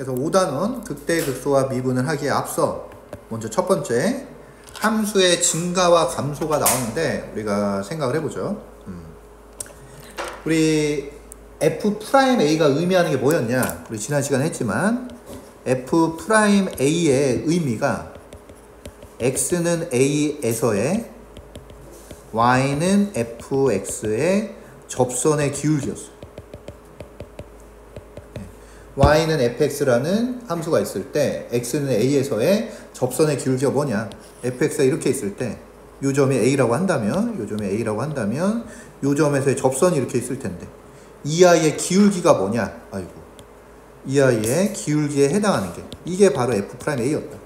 그래서 5단원 극대극소와 미분을 하기에 앞서 먼저 첫 번째 함수의 증가와 감소가 나오는데 우리가 생각을 해보죠. 우리 F'A가 의미하는 게 뭐였냐? 우리 지난 시간에 했지만 F'A의 의미가 X는 A에서의 Y는 Fx의 접선의 기울기였어요. Y는 fx라는 함수가 있을 때 X는 A에서의 접선의 기울기가 뭐냐? fx가 이렇게 있을 때 요 점이 A라고 한다면 요 점에서의 접선이 이렇게 있을 텐데 이 아이의 기울기가 뭐냐? 이 아이의 기울기에 해당하는 게 이게 바로 F'A였다.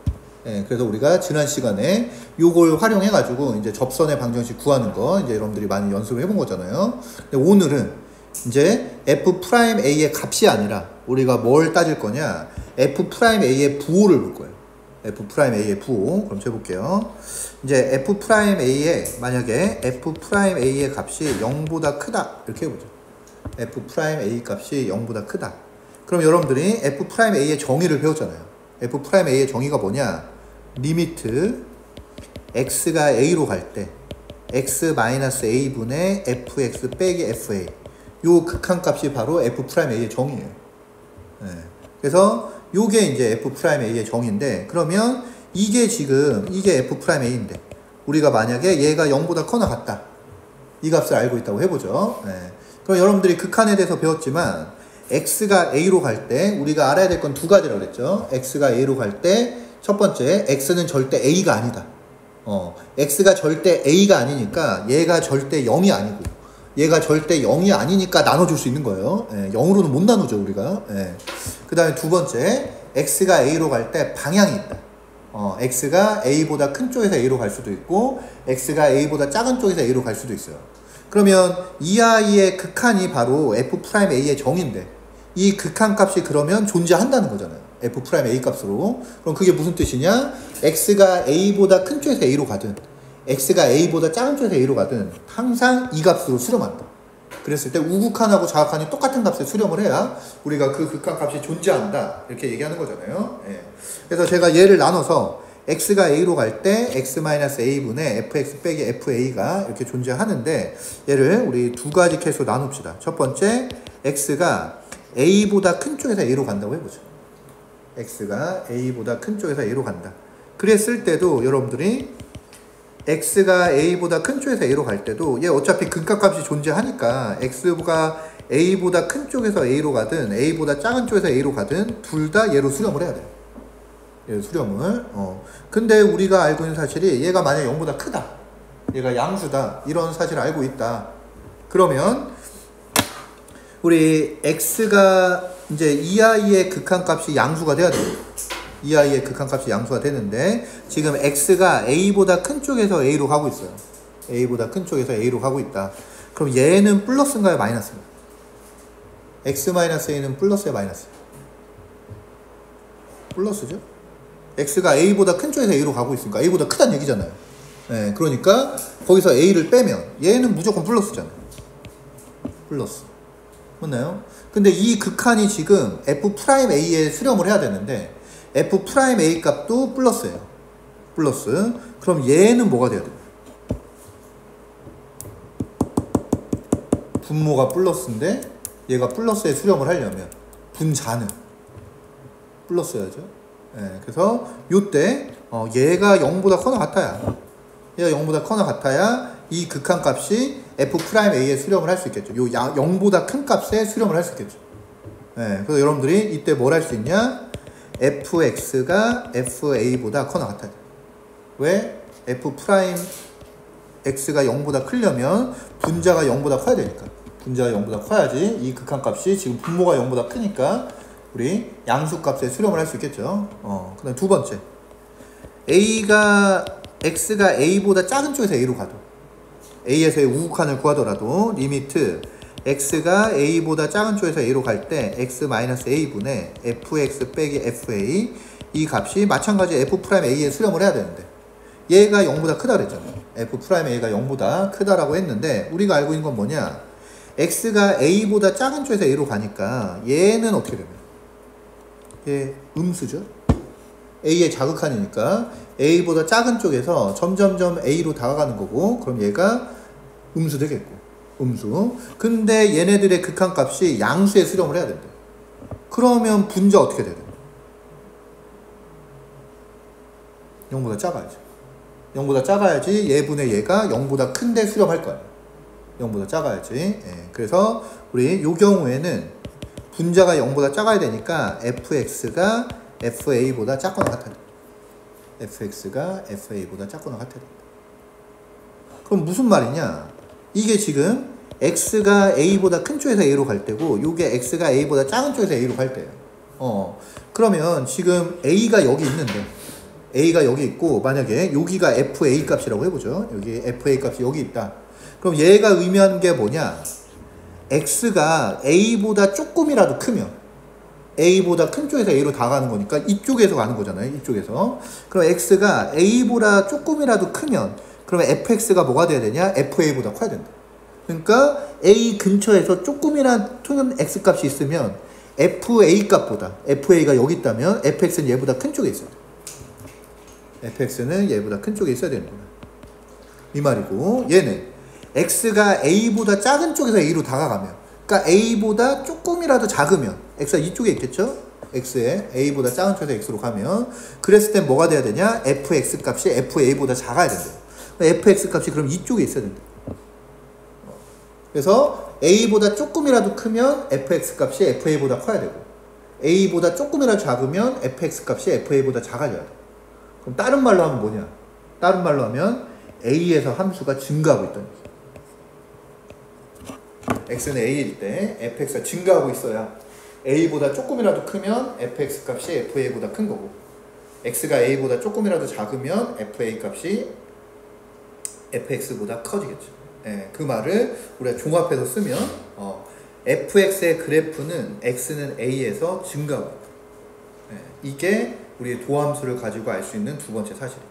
그래서 우리가 지난 시간에 요걸 활용해 가지고 이제 접선의 방정식 구하는 거 이제 여러분들이 많이 연습을 해본 거잖아요. 근데 오늘은 이제 F'A의 값이 아니라 우리가 뭘 따질 거냐? F'A의 부호를 볼 거예요. F'A의 부호. 그럼 해볼게요. 이제 F'A의 만약에 F'A의 값이 0보다 크다 이렇게 해보죠. F'A 값이 0보다 크다. 그럼 여러분들이 F'A의 정의를 배웠잖아요. F'A의 정의가 뭐냐? 리미트 x가 a로 갈 때 x-a분의 fx 빼기 fa 요 극한값이 바로 F'A의 정의예요. 그래서 요게 이제 F'A의 정의인데 그러면 이게 지금 이게 F'A인데 우리가 만약에 얘가 0보다 커나 같다 이 값을 알고 있다고 해보죠. 그럼 여러분들이 극한에 대해서 배웠지만 x가 a로 갈 때 우리가 알아야 될 건 두 가지라고 그랬죠. x가 a로 갈 때 첫 번째 x는 절대 a가 아니다. x가 절대 a가 아니니까 얘가 절대 0이 아니고 얘가 절대 0이 아니니까 나눠줄 수 있는 거예요. 0으로는 못 나누죠 우리가. 그 다음에 두 번째 x가 a로 갈 때 방향이 있다. x가 a보다 큰 쪽에서 a로 갈 수도 있고 x가 a보다 작은 쪽에서 a로 갈 수도 있어요. 그러면 이 아이의 극한이 바로 F'A의 정의인데 이 극한값이 그러면 존재한다는 거잖아요. F'A 값으로. 그럼 그게 무슨 뜻이냐? x가 a보다 큰 쪽에서 a로 가든 x가 a보다 작은 쪽에서 a로 가든 항상 이 값으로 수렴한다. 그랬을 때 우극한하고 좌극한이 똑같은 값에 수렴을 해야 우리가 그 극한값이 존재한다 이렇게 얘기하는 거잖아요. 그래서 제가 얘를 나눠서 x가 a로 갈 때 x-a분의 fx 빼기 fa가 이렇게 존재하는데 얘를 우리 두 가지 케이스로 나눕시다. 첫 번째 x가 a보다 큰 쪽에서 a로 간다고 해보죠. x가 a보다 큰 쪽에서 a로 간다. 그랬을 때도 여러분들이 x가 a보다 큰 쪽에서 a로 갈 때도 얘 어차피 극한값이 존재하니까 x가 a보다 큰 쪽에서 a로 가든 a보다 작은 쪽에서 a로 가든 둘 다 얘로 수렴을 해야 돼요. 얘 수렴을. 근데 우리가 알고 있는 사실이 얘가 만약 0보다 크다. 얘가 양수다. 이런 사실을 알고 있다. 그러면 우리 x가 이제 이 아이의 극한값이 양수가 돼야 돼요. 이 아이의 극한값이 양수가 되는데 지금 x가 a보다 큰 쪽에서 a로 가고 있어요. a보다 큰 쪽에서 a로 가고 있다. 그럼 얘는 플러스인가요? 마이너스인가요? x-a는 플러스야 마이너스야? 플러스죠? x가 a보다 큰 쪽에서 a로 가고 있으니까 a보다 크다는 얘기잖아요. 그러니까 거기서 a를 빼면 얘는 무조건 플러스잖아요. 플러스. 맞나요? 근데 이 극한이 지금 F'A에 수렴을 해야 되는데 F'A 값도 플러스예요. 플러스. 그럼 얘는 뭐가 돼야 돼요? 분모가 플러스인데 얘가 플러스에 수렴을 하려면 분자는 플러스여야죠. 그래서 요때 얘가 0보다 커나 같아야 얘가 0보다 커나 같아야 이 극한값이 F'A에 수렴을 할 수 있겠죠. 요 0보다 큰 값에 수렴을 할 수 있겠죠. 그래서 여러분들이 이때 뭘 할 수 있냐? fx가 fa보다 커나 같아야 돼. 왜? F'X가 0보다 크려면 분자가 0보다 커야 되니까. 분자가 0보다 커야지 이 극한값이 지금 분모가 0보다 크니까 우리 양수값에 수렴을 할 수 있겠죠. 그 다음 두 번째 x가 a보다 작은 쪽에서 a로 가도 a에서의 우극한을 구하더라도 리미트 x가 a보다 작은 쪽에서 a로 갈 때 x-a분의 fx 빼기 fa 이 값이 마찬가지 F'A에 수렴을 해야 되는데 얘가 0보다 크다 그랬잖아요. F'A가 0보다 크다라고 했는데 우리가 알고 있는 건 뭐냐? x가 a보다 작은 쪽에서 a로 가니까 얘는 어떻게 되면 얘 음수죠. A의 자극한이니까 A보다 작은 쪽에서 점점점 A로 다가가는 거고, 그럼 얘가 음수 되겠고, 음수. 근데 얘네들의 극한값이 양수에 수렴을 해야 된다. 그러면 분자 어떻게 돼야 돼? 0보다 작아야지. 0보다 작아야지 얘분의 얘가 0보다 큰데 수렴할 거야. 0보다 작아야지. 예. 그래서 우리 요 경우에는 분자가 0보다 작아야 되니까 fx가 fa보다 작거나 같아야 돼. fx가 fa보다 작거나 같아야 돼. 그럼 무슨 말이냐? 이게 지금 x가 a보다 큰 쪽에서 a로 갈 때고, 요게 x가 a보다 작은 쪽에서 a로 갈 때예요. 그러면 지금 a가 여기 있는데, a가 여기 있고, 만약에 여기가 fa 값이라고 해보죠. 여기 fa 값이 여기 있다. 그럼 얘가 의미하는 게 뭐냐? x가 a보다 조금이라도 크면, a보다 큰 쪽에서 a로 다가가는 거니까 이쪽에서 가는 거잖아요. 이쪽에서. 그럼 x가 a보다 조금이라도 크면, 그러면 fx가 뭐가 돼야 되냐? fa보다 커야 된다. 그러니까 a 근처에서 조금이란 통연 x 값이 있으면 fa 값보다, fa가 여기 있다면 fx는 얘보다 큰 쪽에 있어야 돼. fx는 얘보다 큰 쪽에 있어야 되는 거야. 이 말이고, 얘는 x가 a보다 작은 쪽에서 a로 다가가면, 그러니까 a보다 조금이라도 작으면, x가 이쪽에 있겠죠? x에 a보다 작은 쪽에서 x로 가면, 그랬을 땐 뭐가 돼야 되냐? fx 값이 fa보다 작아야 된다. fx 값이 그럼 이쪽에 있어야 된다. 그래서 a보다 조금이라도 크면 fx 값이 fa보다 커야 되고, a보다 조금이라도 작으면 fx 값이 fa보다 작아져야 돼. 그럼 다른 말로 하면 뭐냐? 다른 말로 하면 a에서 함수가 증가하고 있다는 얘기. x는 a일 때 fx가 증가하고 있어야 a보다 조금이라도 크면 fx 값이 fa보다 큰 거고, x가 a보다 조금이라도 작으면 fa 값이 fx보다 커지겠죠. 예, 그 말을 우리가 종합해서 쓰면 fx의 그래프는 x는 a에서 증가하고 있다. 예, 이게 우리 도함수를 가지고 알 수 있는 두 번째 사실이다.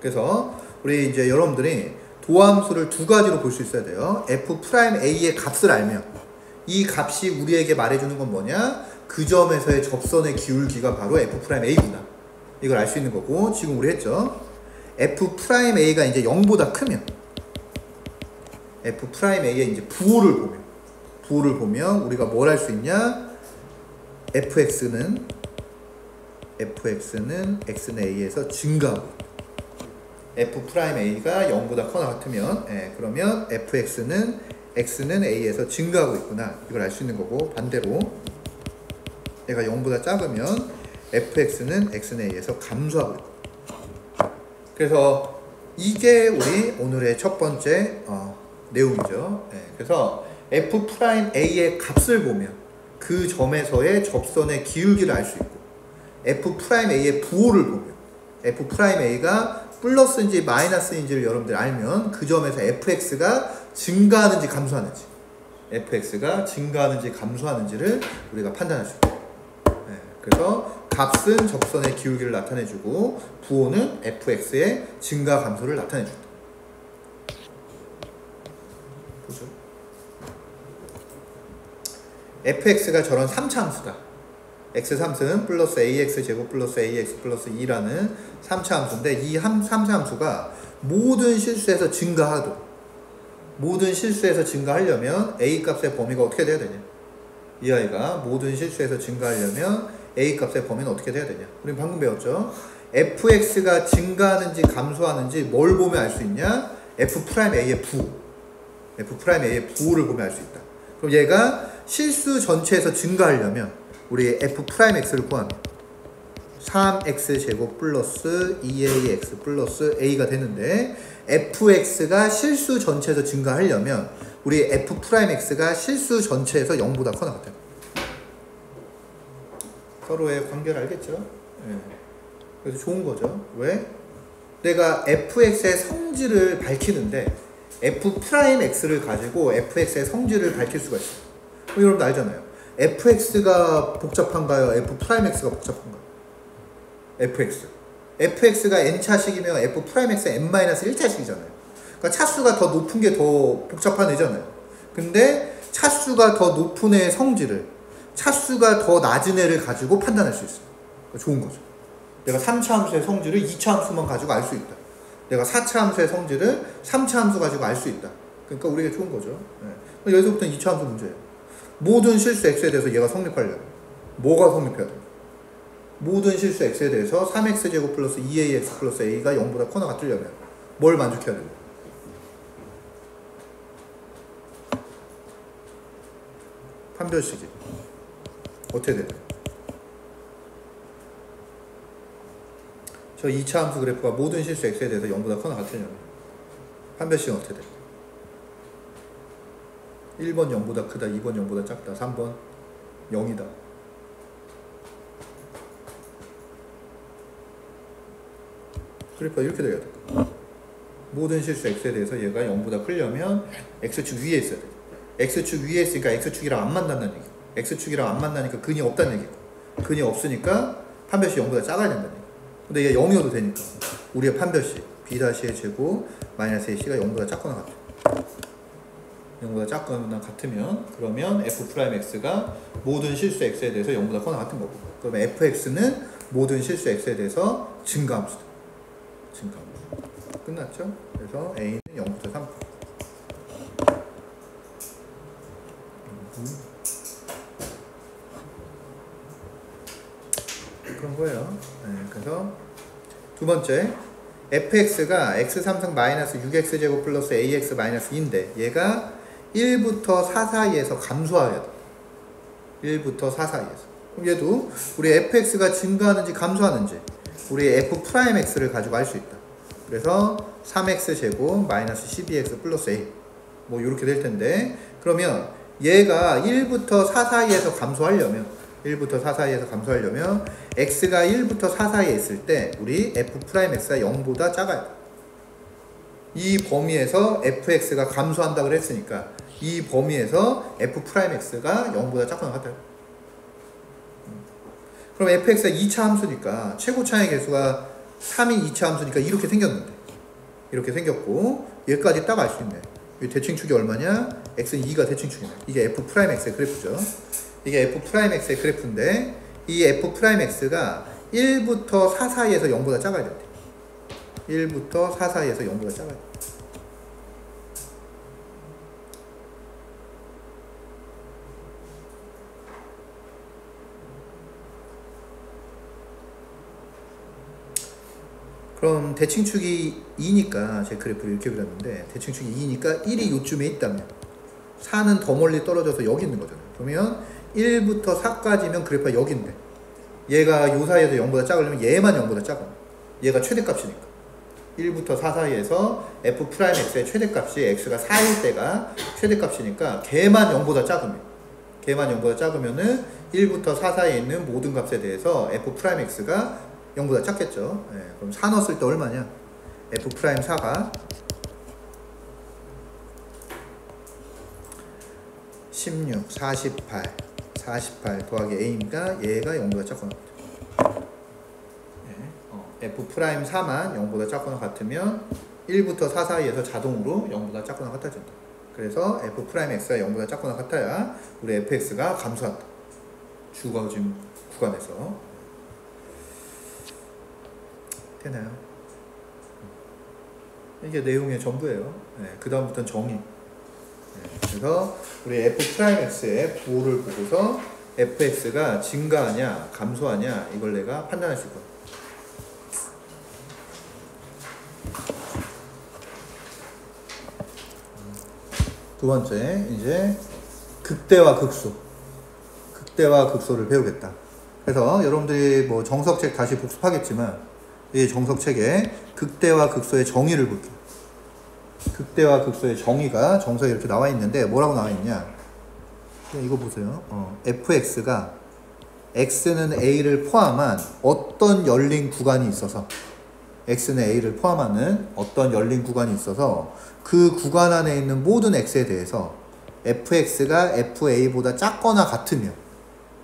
그래서 우리 이제 여러분들이 도함수를 두 가지로 볼 수 있어야 돼요. f'a의 값을 알면 이 값이 우리에게 말해주는 건 뭐냐? 그 점에서의 접선의 기울기가 바로 f'a구나. 이걸 알 수 있는 거고, 지금 우리 했죠. f'a가 이제 0보다 크면, f'a의 이제 부호를 보면 우리가 뭘 할 수 있냐? fx는 x는 a에서 증가하고, f'a가 0보다 커나 같으면, 그러면 fx는 x는 a에서 증가하고 있구나. 이걸 알 수 있는 거고, 반대로 얘가 0보다 작으면 fx는 x는 a에서 감소하고 있고. 그래서 이게 우리 오늘의 첫 번째 내용이죠. 그래서 f'a의 값을 보면 그 점에서의 접선의 기울기를 알 수 있고, f'a의 부호를 보면 f'a가 플러스인지 마이너스인지를 여러분들 알면 그 점에서 fx가 증가하는지 감소하는지, fx가 증가하는지 감소하는지를 우리가 판단할 수 있고, 그래서 값은 접선의 기울기를 나타내주고, 부호는 fx의 증가 감소를 나타내준다. 보죠. fx가 저런 3차 함수다. x3승 플러스 ax 제곱 플러스 ax 플러스 2라는 3차 함수인데, 이 3차 함수가 모든 실수에서 증가하려면 a 값의 범위가 어떻게 돼야 되냐? 이 아이가 모든 실수에서 증가하려면 a 값의 범위는 어떻게 돼야 되냐? 우리 방금 배웠죠? fx가 증가하는지 감소하는지 뭘 보면 알 수 있냐? f'a의 부호를 보면 알 수 있다. 그럼 얘가 실수 전체에서 증가하려면 우리 f'x를 구하면 3x 제곱 플러스 2ax 플러스 a가 되는데, fx가 실수 전체에서 증가하려면 우리 f'x가 실수 전체에서 0보다 커나 같아요. 서로의 관계를 알겠죠? 네. 그래서 좋은 거죠. 왜? 내가 fx의 성질을 밝히는데 f'x를 가지고 fx의 성질을 밝힐 수가 있어요. 여러분 알잖아요. fx가 복잡한가요? f'x가 복잡한가요? fx가 n차식이면 f'x가 n-1차식이잖아요. 그러니까 차수가 더 높은 게 더 복잡한 애잖아요. 근데 차수가 더 높은 애의 성질을 차수가 더 낮은 애를 가지고 판단할 수 있어요. 그러니까 좋은 거죠. 내가 3차 함수의 성질을 2차 함수만 가지고 알 수 있다. 내가 4차 함수의 성질을 3차 함수 가지고 알 수 있다. 그러니까 우리에게 좋은 거죠. 네. 여기서부터는 2차 함수 문제예요. 모든 실수 x에 대해서 얘가 성립하려면 뭐가 성립해야 돼? 모든 실수 x에 대해서 3x제곱 플러스 2ax 플러스 a가 0보다 커나 같으려면 뭘 만족해야 돼요? 판별식이 어떻게 돼요? 저 2차 함수 그래프가 모든 실수 x에 대해서 0보다 커나 같으려면 판별식은 어떻게 돼요? 1번 0보다 크다, 2번 0보다 작다, 3번 0이다. 그래프가 이렇게 돼야 돼. 모든 실수 x에 대해서 얘가 0보다 크려면 x축 위에 있어야 돼. x축 위에 있으니까 x축이랑 안 만난다는 얘기고, x축이랑 안 만나니까 근이 없다는 얘기고, 근이 없으니까 판별식 0보다 작아야 된다는 얘기고. 근데 얘가 0이어도 되니까 우리의 판별식 b-의 제곱 마이너스 ac가 0보다 작거나 같아. 0보다 작거나 같으면 그러면 f'x가 모든 실수 x에 대해서 0보다 커나 같은 거고, 그러면 fx는 모든 실수 x에 대해서 증가함수다. 증가함수. 끝났죠? 그래서 a는 0부터 3. 그런 거예요. 네, 그래서 두 번째 fx가 x3승 마이너스 6x제곱 플러스 ax 마이너스 2인데 얘가 1부터 4 사이에서 감소해야 돼. 1부터 4 사이에서. 그럼 얘도 우리 fx가 증가하는지 감소하는지 우리 f'x를 가지고 알 수 있다. 그래서 3x제곱 마이너스 12x 플러스 a 뭐 이렇게 될 텐데, 그러면 얘가 1부터 4 사이에서 감소하려면 1부터 4 사이에서 감소하려면 x가 1부터 4 사이에 있을 때 우리 f'x가 0보다 작아야 돼. 이 범위에서 fx가 감소한다 그랬으니까 이 범위에서 f'x가 0보다 작거나 같아요. 그럼 fx가 2차 함수니까 최고차의 개수가 3이 2차 함수니까 이렇게 생겼는데, 이렇게 생겼고 얘까지 딱 알 수 있네. 이 대칭축이 얼마냐? x는 2가 대칭축이네. 이게 f'x의 그래프죠. 이게 f'x의 그래프인데 이 f'x가 1부터 4 사이에서 0보다 작아야 돼. 1부터 4 사이에서 0보다 작아야 돼. 그럼 대칭축이 2니까 제 그래프를 이렇게 그렸는데 대칭축이 2니까 1이 요쯤에 있다면 4는 더 멀리 떨어져서 여기 있는 거잖아요. 그러면 1부터 4까지면 그래프가 여기인데 얘가 요 사이에서 0보다 작으려면 얘만 0보다 작아. 얘가 최대값이니까 1부터 4 사이에서 f'x의 최대값이 x가 4일 때가 최대값이니까 걔만 0보다 작으면은 1부터 4 사이에 있는 모든 값에 대해서 f'x가 0보다 작겠죠. 네, 그럼 4 넣었을 때 얼마냐? f'4가 16, 48 더하기 a니까 얘가 0보다 작거나 같아요. 네, f'4만 0보다 작거나 같으면 1부터 4 사이에서 자동으로 0보다 작거나 같아진다. 그래서 f'x가 0보다 작거나 같아야 우리 fx가 감소한다. 주어진 구간에서. 되나요? 이게 내용의 전부예요. 네, 그 다음부터는 정의. 네, 그래서 우리 f'x의 부호를 보고서 fx가 증가하냐 감소하냐 이걸 내가 판단할 수 있거든. 두 번째 이제 극대와 극소를 배우겠다. 그래서 여러분들이 뭐 정석책 다시 복습하겠지만 이 정석책에 극대와 극소의 정의를 볼게요. 극대와 극소의 정의가 정석에 이렇게 나와 있는데 뭐라고 나와 있냐? 이거 보세요. fx가 x는 a를 포함한 어떤 열린 구간이 있어서 x는 a를 포함하는 어떤 열린 구간이 있어서 그 구간 안에 있는 모든 x에 대해서 fx가 fa보다 작거나 같으면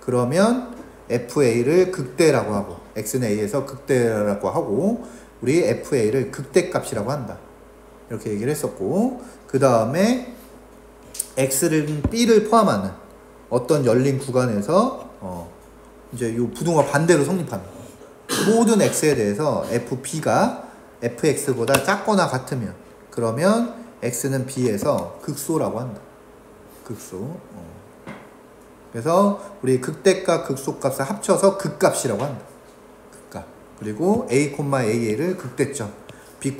그러면 fa를 극대라고 하고 x는 a에서 극대라고 하고 우리 fa를 극대값이라고 한다. 이렇게 얘기를 했었고, 그 다음에 x는 b를 포함하는 어떤 열린 구간에서 이제 요 부등호가 반대로 성립합니다. 모든 x에 대해서 fp가 fx보다 작거나 같으면 그러면 x는 b에서 극소라고 한다. 극소. 그래서 우리 극대값 극소값을 합쳐서 극값이라고 한다. 극값. 그리고 a, a를 극대점, b,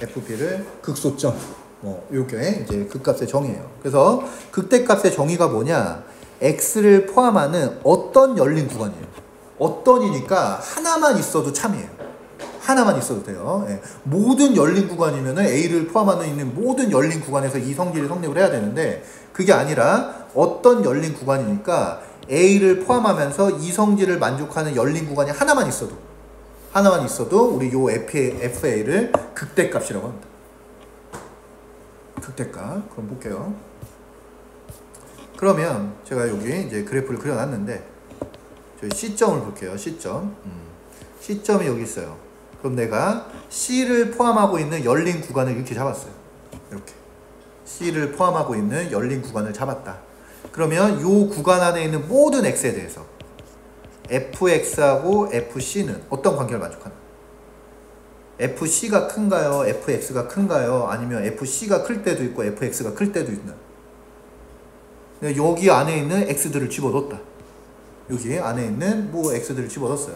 fb를 극소점. 요게 이제 극값의 정의예요. 그래서 극대값의 정의가 뭐냐? x를 포함하는 어떤 열린 구간이에요. 어떤이니까 하나만 있어도 참이에요. 하나만 있어도 돼요. 예. 모든 열린 구간이면은 a를 포함하는 있는 모든 열린 구간에서 이 성질이 성립을 해야 되는데 그게 아니라 어떤 열린 구간이니까 a를 포함하면서 이 성질을 만족하는 열린 구간이 하나만 있어도 우리 요 fa를 극대값이라고 합니다. 극대값. 그럼 볼게요. 그러면 제가 여기 이제 그래프를 그려놨는데 저희 C점을 볼게요. C점. C점이 여기 있어요. 그럼 내가 C를 포함하고 있는 열린 구간을 이렇게 잡았어요. 이렇게. C를 포함하고 있는 열린 구간을 잡았다. 그러면 이 구간 안에 있는 모든 X에 대해서 fx하고 fc는 어떤 관계를 만족하나? fc가 큰가요? fx가 큰가요? 아니면 fc가 클 때도 있고 fx가 클 때도 있나? 여기 안에 있는 x들을 집어넣었다. 여기 안에 있는 뭐 x들을 집어넣었어요.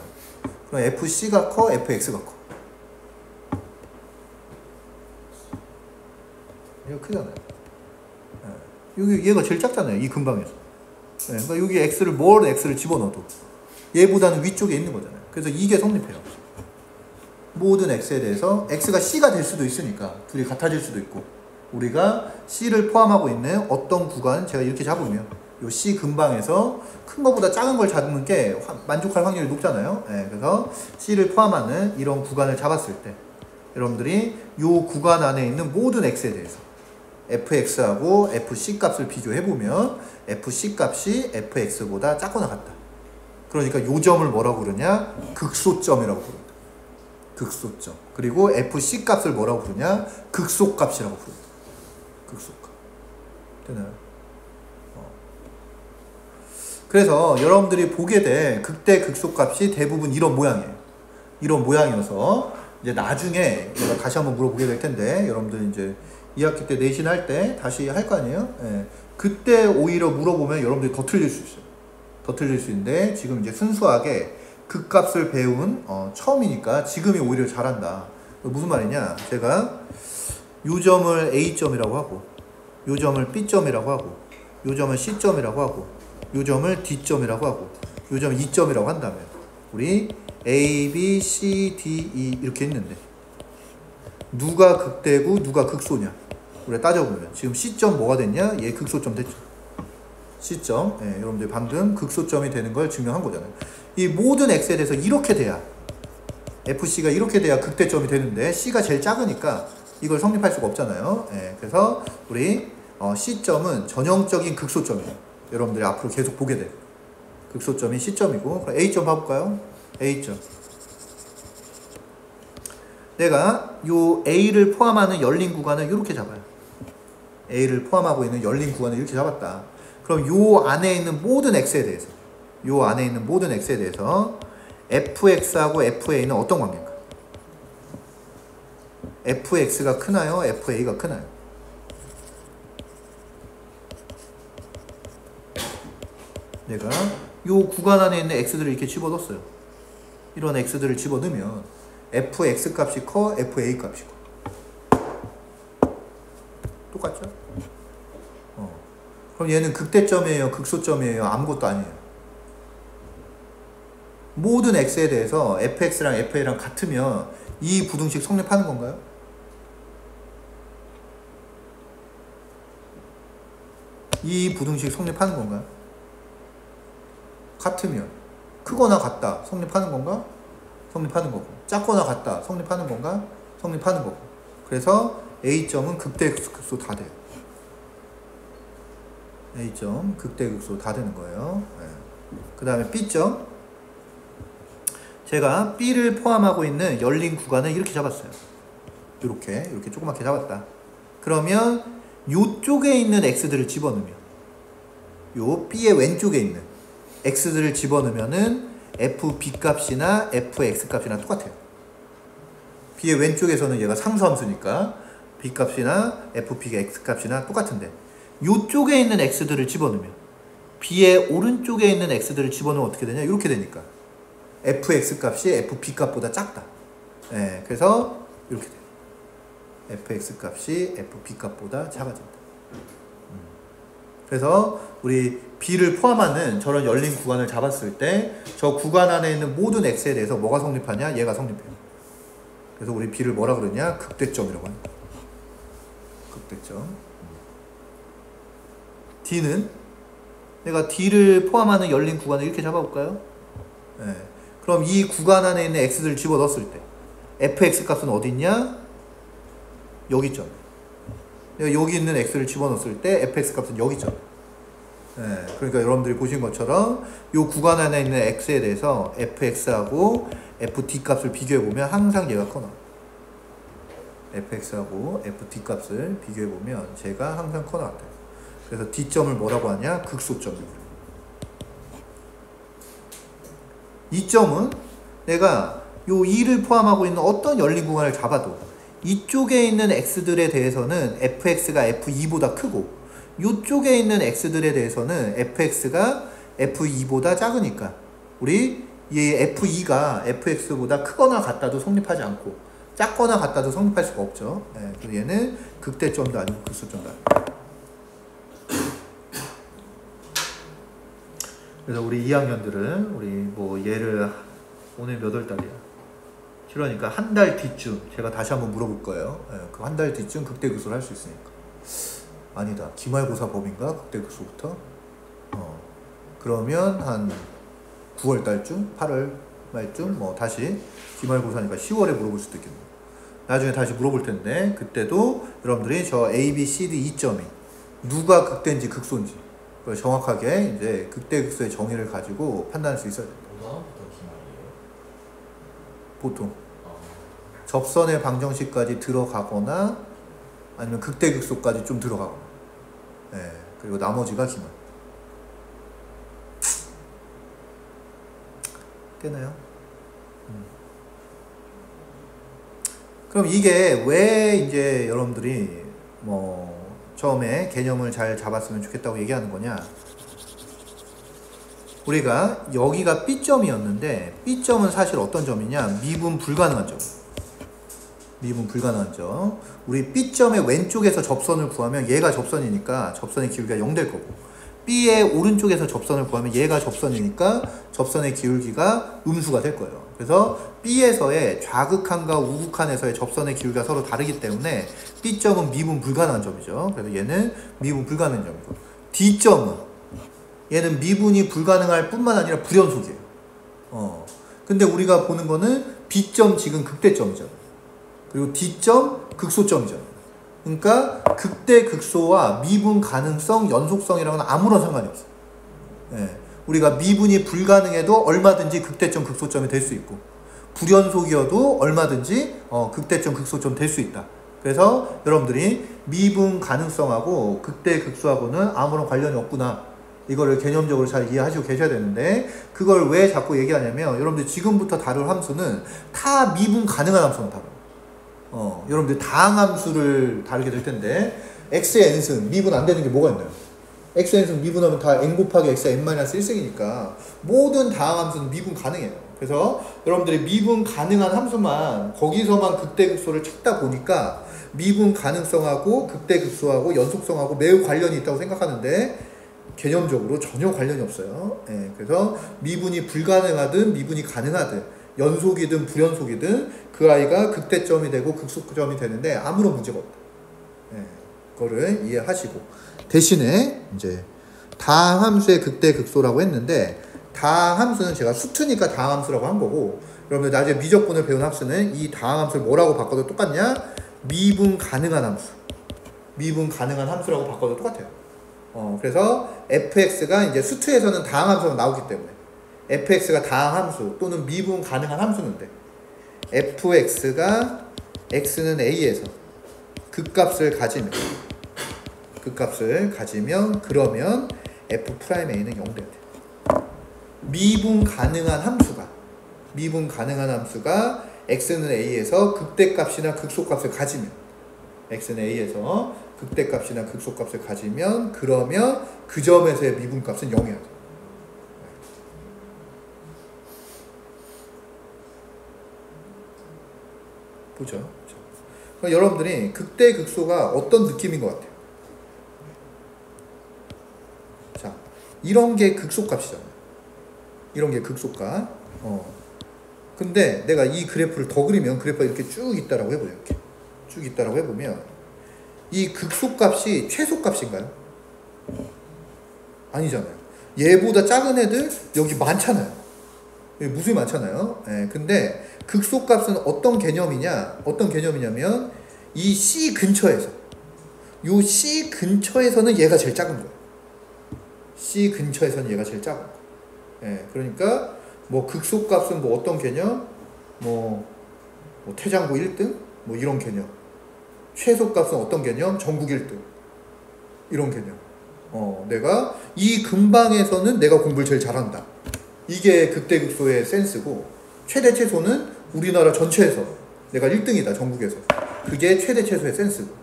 그럼 fc가 커? fx가 커? 이거 크잖아요. 여기 얘가 제일 작잖아요. 이 근방에서. 그러니까 여기 x를 집어넣어도 얘보다는 위쪽에 있는 거잖아요. 그래서 이게 성립해요. 모든 x에 대해서 x가 c가 될 수도 있으니까 둘이 같아질 수도 있고 우리가 c를 포함하고 있는 어떤 구간 제가 이렇게 잡으면 요 c 근방에서 큰 거보다 작은 걸 잡는 게 만족할 확률이 높잖아요. 네, 그래서 c를 포함하는 이런 구간을 잡았을 때 여러분들이 요 구간 안에 있는 모든 x에 대해서 fx하고 fc 값을 비교해보면 fc 값이 fx보다 작거나 같다. 그러니까 요 점을 뭐라고 그러냐? 극소점이라고 부른다. 극소점. 그리고 fc 값을 뭐라고 부르냐? 극소값이라고 부른다. 극소값. 되나요? 그래서 여러분들이 보게 될 극대 극소값이 대부분 이런 모양이에요. 이런 모양이어서 이제 나중에 제가 다시 한번 물어보게 될 텐데 여러분들 이제 2학기 때 내신 할 때 다시 할 거 아니에요? 예. 그때 오히려 물어보면 여러분들이 더 틀릴 수 있어요. 더 틀릴 수 있는데 지금 이제 순수하게 극값을 배운 처음이니까 지금이 오히려 잘한다. 무슨 말이냐? 제가 요 점을 A점이라고 하고 요 점을 B점이라고 하고 요 점을 C점이라고 하고 요 점을 D점이라고 하고 요 점을 E점이라고 한다면 우리 A, B, C, D, E 이렇게 있는데 누가 극대고 누가 극소냐? 우리가 따져보면 지금 C점 뭐가 됐냐? 얘 극소점 됐죠. C점, 예, 여러분들 방금 극소점이 되는 걸 증명한 거잖아요. 이 모든 X에 대해서 이렇게 돼야 FC가 이렇게 돼야 극대점이 되는데 C가 제일 작으니까 이걸 성립할 수가 없잖아요. 예, 그래서 우리 C점은 전형적인 극소점이에요. 여러분들이 앞으로 계속 보게 돼요. 극소점이 C점이고 그럼 A점 봐볼까요? A점. 내가 요 A를 포함하는 열린 구간을 이렇게 잡아요. A를 포함하고 있는 열린 구간을 이렇게 잡았다. 그럼 요 안에 있는 모든 X에 대해서 요 안에 있는 모든 X에 대해서 fx하고 fa는 어떤 관계인가? fx가 크나요? fa가 크나요? 내가 요 구간 안에 있는 x들을 이렇게 집어넣었어요. 이런 x들을 집어넣으면 fx 값이 커? fa 값이 커? 똑같죠? 그럼 얘는 극대점이에요? 극소점이에요? 아무것도 아니에요. 모든 x에 대해서 fx랑 fa랑 같으면 이 부등식 성립하는 건가요? 이 부등식 성립하는 건가요? 같으면 크거나 같다 성립하는 건가? 성립하는 거고 작거나 같다 성립하는 건가? 성립하는 거고 그래서 A점은 극대 극소 다 돼요. A점 극대 극소 다 되는 거예요. 네. 그 다음에 B점 제가 B를 포함하고 있는 열린 구간을 이렇게 잡았어요. 이렇게 조그맣게 잡았다. 그러면 요쪽에 있는 X들을 집어넣으면 요 B의 왼쪽에 있는 x들을 집어넣으면은 fb 값이나 fx 값이나 똑같아요. B의 왼쪽에서는 얘가 상수함수니까 b 값이나 fb x 값이나 똑같은데 요쪽에 있는 x들을 집어넣으면 B의 오른쪽에 있는 x들을 집어넣으면 어떻게 되냐? 이렇게 되니까 fx 값이 fb 값보다 작다. 예, 그래서 이렇게 돼요. fx 값이 fb 값보다 작아진다. 그래서 우리 B를 포함하는 저런 열린 구간을 잡았을 때 저 구간 안에 있는 모든 x에 대해서 뭐가 성립하냐? 얘가 성립해요. 그래서 우리 B를 뭐라 그러냐? 극대점이라고 합니다. 극대점. D는 내가 D를 포함하는 열린 구간을 이렇게 잡아볼까요? 네. 그럼 이 구간 안에 있는 x들을 집어넣었을 때 fx 값은 어디 있냐? 여기 있죠. 내가 여기 있는 x를 집어넣었을 때 fx 값은 여기 있죠. 네. 그러니까 여러분들이 보신 것처럼 이 구간 안에 있는 x에 대해서 fx하고 fd 값을 비교해보면 항상 얘가 커 나와요. fx하고 fd 값을 비교해보면 제가 항상 커 나왔대요. 그래서 D점을 뭐라고 하냐? 극소점이에요. 이 점은 내가 요 2를 포함하고 있는 어떤 열린 구간을 잡아도 이쪽에 있는 x들에 대해서는 fx가 f2보다 크고 이쪽에 있는 x들에 대해서는 fx가 f2보다 작으니까 우리 이 f2가 fx보다 크거나 같다도 성립하지 않고 작거나 같다도 성립할 수가 없죠. 네, 그래서 얘는 극대점도 아니고 극소점도 아니고. 그래서 우리 2학년들은 우리 뭐 얘를 오늘 몇 월 달이야? 그러니까 한 달 뒤쯤 제가 다시 한번 물어볼 거예요. 네, 그 한 달 뒤쯤 극대극소를 할 수 있으니까. 아니다. 기말고사 법인가? 극대극소부터? 그러면 한 9월 달쯤? 8월 말쯤? 뭐 다시 기말고사니까 10월에 물어볼 수도 있겠네요. 나중에 다시 물어볼 텐데 그때도 여러분들이 저 A, B, C, D 2점이 누가 극대인지 극소인지 정확하게 이제 극대극소의 정의를 가지고 판단할 수 있어야 됩니다. 보통 접선의 방정식까지 들어가거나 아니면 극대극소까지 좀 들어가거나, 네, 그리고 나머지가 기말. 되나요? 그럼 이게 왜 이제 여러분들이 뭐 처음에 개념을 잘 잡았으면 좋겠다고 얘기하는 거냐? 우리가 여기가 B점이었는데 B점은 사실 어떤 점이냐? 미분 불가능한 점. 미분 불가능한 점. 우리 B점의 왼쪽에서 접선을 구하면 얘가 접선이니까 접선의 기울기가 0 될 거고 B의 오른쪽에서 접선을 구하면 얘가 접선이니까 접선의 기울기가 음수가 될 거예요. 그래서 B에서의 좌극한과 우극한에서의 접선의 기울기가 서로 다르기 때문에 B점은 미분 불가능한 점이죠. 그래서 얘는 미분 불가능한 점이고 D점은 얘는 미분이 불가능할 뿐만 아니라 불연속이에요. 근데 우리가 보는 거는 B점 지금 극대점이잖아. 그리고 D점 극소점이잖아. 그러니까 극대 극소와 미분 가능성, 연속성이랑은 아무런 상관이 없어. 예. 우리가 미분이 불가능해도 얼마든지 극대점 극소점이 될 수 있고 불연속이어도 얼마든지 극대점 극소점 될 수 있다. 그래서 여러분들이 미분 가능성하고 극대 극소하고는 아무런 관련이 없구나. 이거를 개념적으로 잘 이해하시고 계셔야 되는데 그걸 왜 자꾸 얘기하냐면 여러분들 지금부터 다룰 함수는 다 미분 가능한 함수만 다뤄요. 여러분들 다항함수를 다루게 될 텐데 x의 n승 미분 안 되는 게 뭐가 있나요? x의 n승 미분하면 다 n 곱하기 x의 n-1승이니까 모든 다항함수는 미분 가능해요. 그래서 여러분들이 미분 가능한 함수만 거기서만 극대극소를 찾다 보니까 미분 가능성하고 극대극소하고 연속성하고 매우 관련이 있다고 생각하는데 개념적으로 전혀 관련이 없어요. 예, 그래서 미분이 불가능하든 미분이 가능하든 연속이든 불연속이든 그 아이가 극대점이 되고 극소점이 되는데 아무런 문제가 없다. 예, 그거를 이해하시고 대신에 이제 다항함수의 극대극소라고 했는데 다항함수는 제가 수트니까 다항함수라고 한 거고 여러분들 나중에 미적분을 배운 함수는 이 다항함수를 뭐라고 바꿔도 똑같냐? 미분 가능한 함수. 미분 가능한 함수라고 바꿔도 똑같아요. 그래서 fx가 이제 수트에서는 다항함수가 나오기 때문에 fx가 다항함수 또는 미분 가능한 함수인데 fx가 x는 a에서 극값을 가지면 그러면 F'A는 0 돼야 돼. 미분 가능한 함수가 x는 a에서 극대값이나 극소값을 가지면 x는 a에서 극대값이나 극소값을 가지면 그러면 그 점에서의 미분값은 0이어야 돼. 보죠. 그럼 여러분들이 극대 극소가 어떤 느낌인 것 같아요? 자, 이런 게 극소값이잖아요. 이런 게 극소값. 근데 내가 이 그래프를 더 그리면 그래프가 이렇게 쭉 있다라고 해보죠. 이렇게 쭉 있다라고 해보면 이 극소값이 최소값인가요? 아니잖아요. 얘보다 작은 애들 여기 많잖아요. 여기 무수히 많잖아요. 예, 근데 극소값은 어떤 개념이냐면 이 C 근처에서 요 C 근처에서는 얘가 제일 작은 거예요. C 근처에서는 얘가 제일 작은 거. 예, 그러니까 뭐 극소값은 뭐 어떤 개념? 뭐 태장고 1등? 뭐 이런 개념. 최소값은 어떤 개념? 전국 1등. 이런 개념. 내가 이 근방에서는 내가 공부를 제일 잘한다. 이게 극대극소의 센스고, 최대 최소는 우리나라 전체에서 내가 1등이다, 전국에서. 그게 최대 최소의 센스고.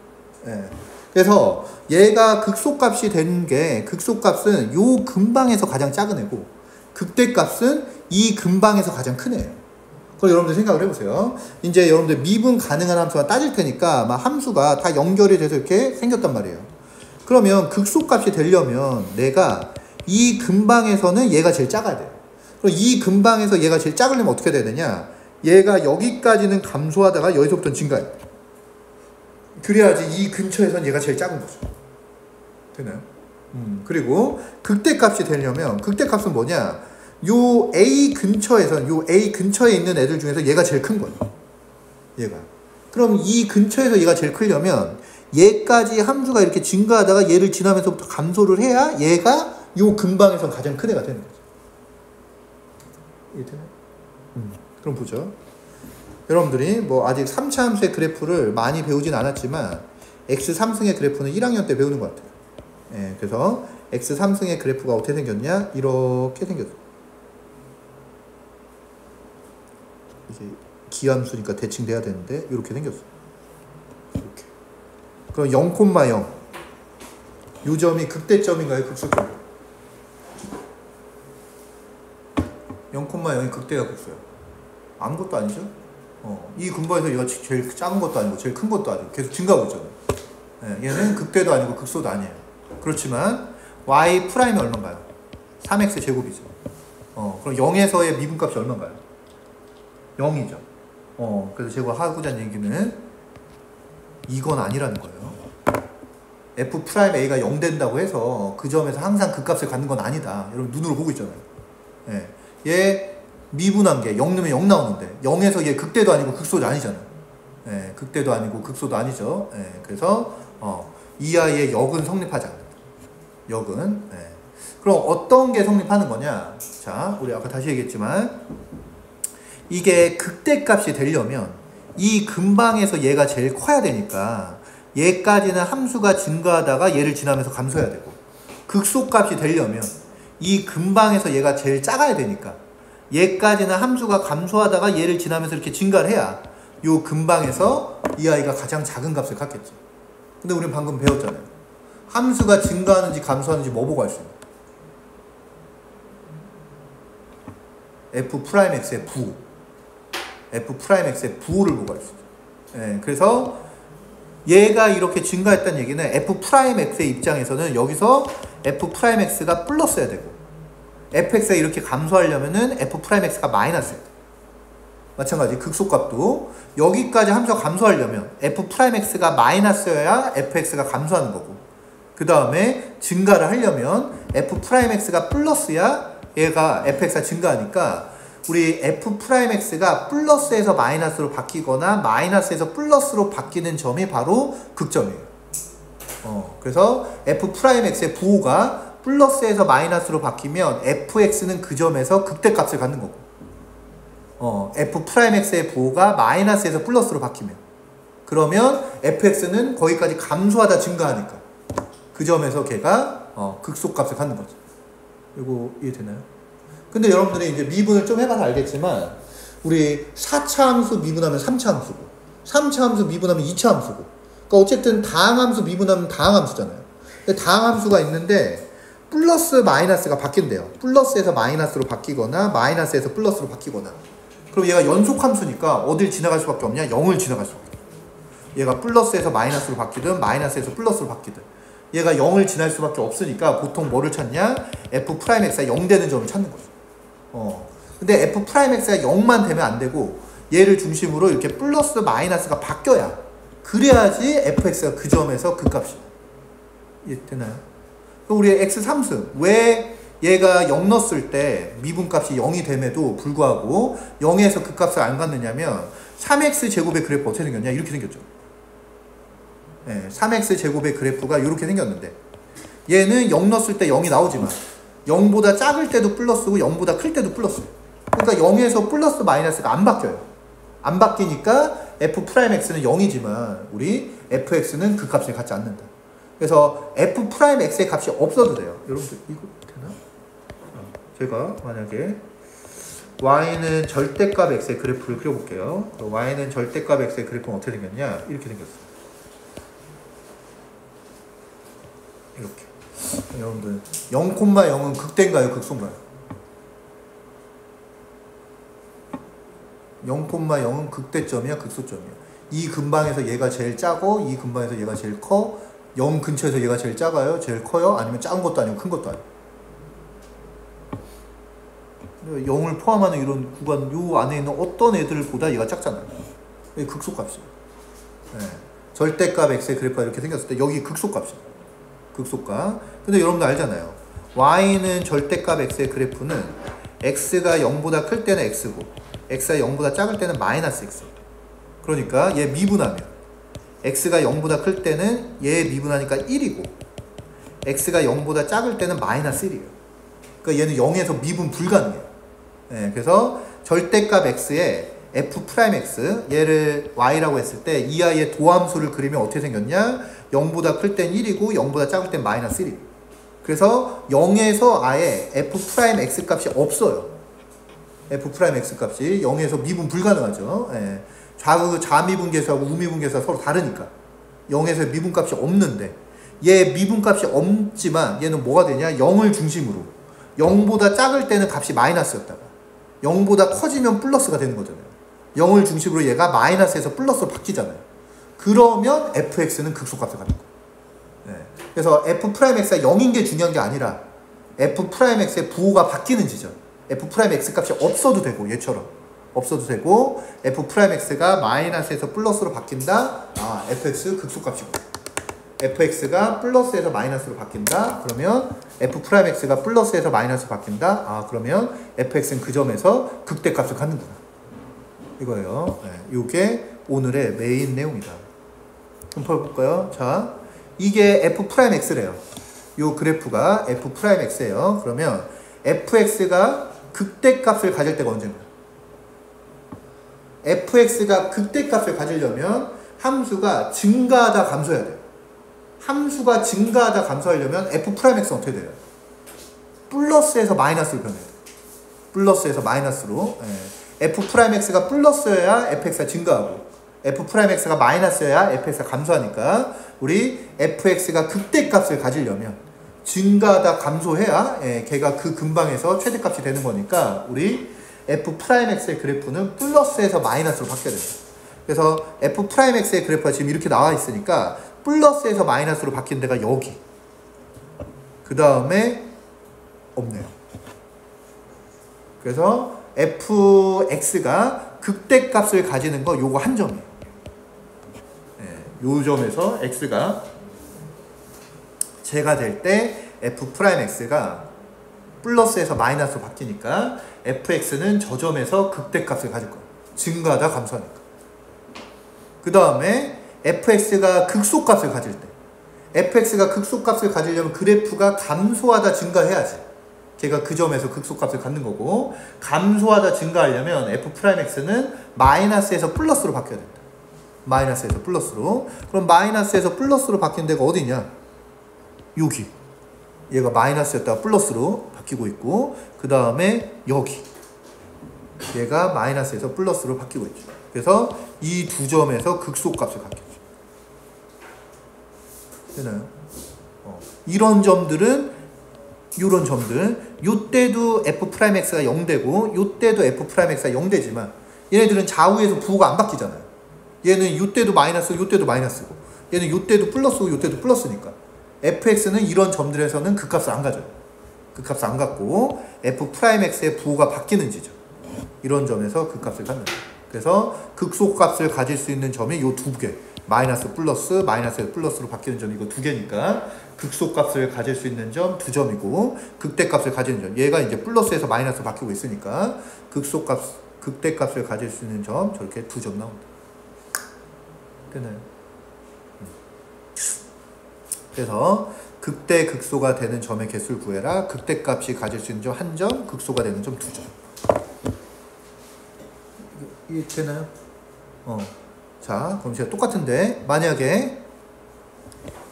예. 그래서 얘가 극소값이 되는 게, 극소값은 요 근방에서 가장 작은 애고, 극대값은 이 근방에서 가장 큰 애예요. 그럼 여러분들 생각을 해보세요. 이제 여러분들 미분 가능한 함수가 따질 테니까 막 함수가 다 연결이 돼서 이렇게 생겼단 말이에요. 그러면 극소값이 되려면 내가 이 근방에서는 얘가 제일 작아야 돼요. 그럼 이 근방에서 얘가 제일 작으려면 어떻게 돼야 되냐? 얘가 여기까지는 감소하다가 여기서부터는 증가해. 그래야지 이 근처에서는 얘가 제일 작은 거죠. 되나요? 그리고 극대값이 되려면 극대값은 뭐냐? 요 A 근처에 있는 애들 중에서 얘가 제일 큰 거예요. 얘가. 그럼 이 근처에서 얘가 제일 크려면 얘까지 함수가 이렇게 증가하다가 얘를 지나면서부터 감소를 해야 얘가 요 근방에서 가장 큰 애가 되는 거죠. 이해되나요? 그럼 보죠. 여러분들이 뭐 아직 3차 함수의 그래프를 많이 배우진 않았지만 x3승의 그래프는 1학년 때 배우는 것 같아요. 예, 그래서 x3승의 그래프가 어떻게 생겼냐? 이렇게 생겼어요. 이제 기함수니까 대칭 돼야 되는데 이렇게 생겼어. 이렇게. 그럼 0,0 요 점이 극대점인가요? 극소점인가요? 0,0이 극대가 극소야. 아무것도 아니죠? 이 근방에서 얘가 제일 작은 것도 아니고 제일 큰 것도 아니고 계속 증가하고 있잖아요. 예, 얘는 극대도 아니고 극소도 아니에요. 그렇지만 y 프라임이 얼마인가요? 3x 제곱이죠. 그럼 0에서의 미분값이 얼마인가요? 0이죠. 그래서 제가 하고자 하는 얘기는 이건 아니라는 거예요. f 프라임 a가 0 된다고 해서 그 점에서 항상 그 값을 갖는 건 아니다. 여러분 눈으로 보고 있잖아요. 예. 얘 미분한 게 0 넣으면 0 나오는데 0에서 얘 극대도 아니고 극소도 아니잖아요. 예. 극대도 아니고 극소도 아니죠. 예. 그래서 이 아이의 역은 성립하지 않는다. 역은. 예. 그럼 어떤 게 성립하는 거냐? 자, 우리 아까 다시 얘기했지만 이게 극대값이 되려면 이 근방에서 얘가 제일 커야 되니까 얘까지는 함수가 증가하다가 얘를 지나면서 감소해야 되고, 극소값이 되려면 이 근방에서 얘가 제일 작아야 되니까 얘까지는 함수가 감소하다가 얘를 지나면서 이렇게 증가를 해야 요 근방에서 이 아이가 가장 작은 값을 갖겠죠. 근데 우리는 방금 배웠잖아요. 함수가 증가하는지 감소하는지 뭐 보고 알 수 있나요? f'x의 부호. f'x의 부호를 보고 알 수 있죠. 예, 그래서 얘가 이렇게 증가했다는 얘기는 f'x의 입장에서는 여기서 f'x가 플러스여야 되고, fx가 이렇게 감소하려면은 f'x가 마이너스여야 돼. 마찬가지 극소값도 여기까지 함수가 감소하려면 f'x가 마이너스여야 fx가 감소하는 거고, 그 다음에 증가를 하려면 f'x가 플러스야 얘가 fx가 증가하니까 우리 f'x가 플러스에서 마이너스로 바뀌거나 마이너스에서 플러스로 바뀌는 점이 바로 극점이에요. 그래서 f'x의 부호가 플러스에서 마이너스로 바뀌면 fx는 그 점에서 극대값을 갖는 거고, f'x의 부호가 마이너스에서 플러스로 바뀌면 그러면 fx는 거기까지 감소하다 증가하니까 그 점에서 걔가 극소값을 갖는 거죠. 이거 이해되나요? 근데 여러분들이 이제 미분을 좀 해봐서 알겠지만 우리 4차 함수 미분하면 3차 함수고 3차 함수 미분하면 2차 함수고 그러니까 어쨌든 다항함수 미분하면 다항함수잖아요. 근데 다항함수가 있는데 플러스 마이너스가 바뀐대요. 플러스에서 마이너스로 바뀌거나 마이너스에서 플러스로 바뀌거나 그럼 얘가 연속함수니까 어딜 지나갈 수밖에 없냐? 0을 지나갈 수밖에 없어요. 얘가 플러스에서 마이너스로 바뀌든 마이너스에서 플러스로 바뀌든 얘가 0을 지날 수밖에 없으니까 보통 뭐를 찾냐? f'x가 0 되는 점을 찾는 거죠. 근데 f'x가 0만 되면 안 되고 얘를 중심으로 이렇게 플러스 마이너스가 바뀌어야 그래야지 fx가 그 점에서 그 값이 이해되나요? 그럼 우리 x3승 왜 얘가 0 넣었을 때 미분값이 0이 됨에도 불구하고 0에서 그 값을 안 갖느냐면 3x 제곱의 그래프 어떻게 생겼냐? 이렇게 생겼죠. 네, 3x 제곱의 그래프가 이렇게 생겼는데 얘는 0 넣었을 때 0이 나오지만 0보다 작을 때도 플러스고 0보다 클 때도 플러스. 그러니까 0에서 플러스 마이너스가 안 바뀌어요. 안 바뀌니까 f'x는 0이지만 우리 fx는 그 값을 갖지 않는다. 그래서 f'x의 값이 없어도 돼요. 여러분들 이거 되나? 제가 만약에 y는 절대값 x의 그래프를 그려볼게요. y는 절대값 x의 그래프는 어떻게 생겼냐? 이렇게 생겼어요. 이렇게. 여러분들 0,0은 극대인가요? 극소인가요? 0,0은 극대점이야? 극소점이야? 이 근방에서 얘가 제일 작고 이 근방에서 얘가 제일 커? 0 근처에서 얘가 제일 작아요? 제일 커요? 아니면 작은 것도 아니고 큰 것도 아니고 0을 포함하는 이런 구간 요 안에 있는 어떤 애들보다 얘가 작잖아요. 이게 극소값이에요. 네. 절대값 x의 그래프가 이렇게 생겼을 때 여기 극소값이에요. 극소값. 근데 여러분도 알잖아요. y는 절대값 x의 그래프는 x가 0보다 클 때는 x고 x가 0보다 작을 때는 마이너스 x. 그러니까 얘 미분하면 x가 0보다 클 때는 얘 미분하니까 1이고 x가 0보다 작을 때는 마이너스 1이에요. 그러니까 얘는 0에서 미분 불가능해요. 네, 그래서 절대값 x에 f'x 얘를 y라고 했을 때 이 아이의 도함수를 그리면 어떻게 생겼냐? 0보다 클 땐 1이고 0보다 작을 땐 마이너스 1이에요. 그래서 0에서 아예 f'x 값이 없어요. f'x 값이 0에서 미분 불가능하죠. 예. 좌미분계수하고 우미분계수가 서로 다르니까 0에서 미분값이 없는데 얘 미분값이 없지만 얘는 뭐가 되냐? 0을 중심으로 0보다 작을 때는 값이 마이너스였다가 0보다 커지면 플러스가 되는 거잖아요. 0을 중심으로 얘가 마이너스에서 플러스로 바뀌잖아요. 그러면 fx는 극소값을 갖는 거예요. 네. 그래서 f'x가 0인 게 중요한 게 아니라 f'x의 부호가 바뀌는 지점. f'x 값이 없어도 되고 얘처럼 없어도 되고 f'x가 마이너스에서 플러스로 바뀐다. 아, fx 극소값이고 fx가 플러스에서 마이너스로 바뀐다. 그러면 f'x가 플러스에서 마이너스로 바뀐다. 아, 그러면 fx는 그 점에서 극대값을 갖는구나. 이거예요. 네, 이게 오늘의 메인 내용이다. 한번 볼까요? 자, 이게 f'x래요. 요 그래프가 f'x예요. 그러면 fx가 극대값을 가질 때가 언젠가? fx가 극대값을 가지려면 함수가 증가하다 감소해야 돼요. 함수가 증가하다 감소하려면 f'x는 어떻게 돼요? 플러스에서 마이너스로 변해요. 플러스에서 마이너스로. 예. f'x가 플러스여야 fx가 증가하고 f'x가 마이너스여야 fx가 감소하니까 우리 fx가 극대값을 가지려면 증가하다 감소해야 걔가 그 근방에서 최대값이 되는 거니까 우리 f'x의 그래프는 플러스에서 마이너스로 바뀌어야 됩니다. 그래서 f'x의 그래프가 지금 이렇게 나와 있으니까 플러스에서 마이너스로 바뀐 데가 여기. 그 다음에 없네요. 그래서 fx가 극대값을 가지는 거 요거 한 점이에요. 요 점에서 x가 제가 될 때 f'x가 플러스에서 마이너스로 바뀌니까 fx는 저 점에서 극대값을 가질 거예요. 증가하다 감소하니까. 그 다음에 fx가 극소값을 가질 때 fx가 극소값을 가지려면 그래프가 감소하다 증가해야지. 걔가 그 점에서 극소값을 갖는 거고 감소하다 증가하려면 f'x는 마이너스에서 플러스로 바뀌어야 된다. 마이너스에서 플러스로. 그럼 마이너스에서 플러스로 바뀐 데가 어디냐? 여기. 얘가 마이너스였다가 플러스로 바뀌고 있고, 그 다음에 여기 얘가 마이너스에서 플러스로 바뀌고 있죠. 그래서 이 두 점에서 극소값을 갖겠죠. 되나요? 이런 점들은, 이런 점들은 요때도 f'x가 0되고 요때도 f'x가 0되지만 얘네들은 좌우에서 부호가 안 바뀌잖아요. 얘는 요때도 마이너스, 요때도 마이너스고, 얘는 요때도 플러스고 요때도 플러스니까 fx는 이런 점들에서는 극값을 안 가져요. 극값을 안 갖고 f'x의 부호가 바뀌는 지점, 이런 점에서 극값을 갖는다. 그래서 극소값을 가질 수 있는 점이 요 두 개, 마이너스 플러스, 마이너스에서 플러스로 바뀌는 점이 이거 두 개니까 극소값을 가질 수 있는 점 두 점이고, 극대값을 가지는 점, 얘가 이제 플러스에서 마이너스 바뀌고 있으니까 극소값, 극대값을 가질 수 있는 점 저렇게 두 점 나온다. 되나요? 그래서 극대 극소가 되는 점의 개수를 구해라. 극대값이 가질 수 있는 점 한 점, 극소가 되는 점 두 점. 이해 되나요? 자, 그럼 제가 똑같은데 만약에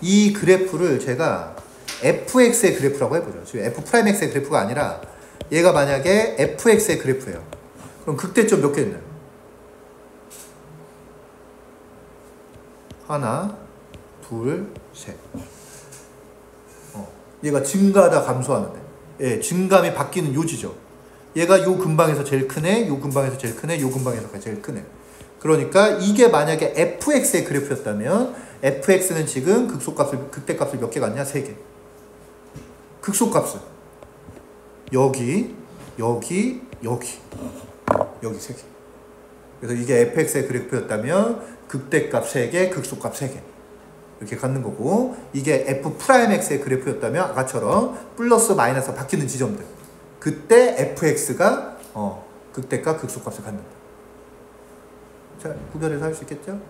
이 그래프를 제가 fx의 그래프라고 해보죠. 지금 f'x의 그래프가 아니라 얘가 만약에 fx의 그래프예요. 그럼 극대점 몇 개 있나요? 하나, 둘, 셋. 얘가 증가하다 감소하는데, 예, 증감이 바뀌는 요 지점. 얘가 요 근방에서 제일 크네, 요 근방에서 제일 크네, 요 근방에서 제일 크네. 그러니까 이게 만약에 fx의 그래프였다면 fx는 지금 극소값을, 극대값을 몇 개 갖냐? 3개. 극소값은 여기, 여기, 여기, 여기 3개. 그래서 이게 fx의 그래프였다면 극대값 3개, 극소값 3개. 이렇게 갖는 거고, 이게 f'x의 그래프였다면 아까처럼 플러스 마이너스 바뀌는 지점들, 그때 fx가 극대값 극소값을 갖는다. 자, 구별해서 할 수 있겠죠?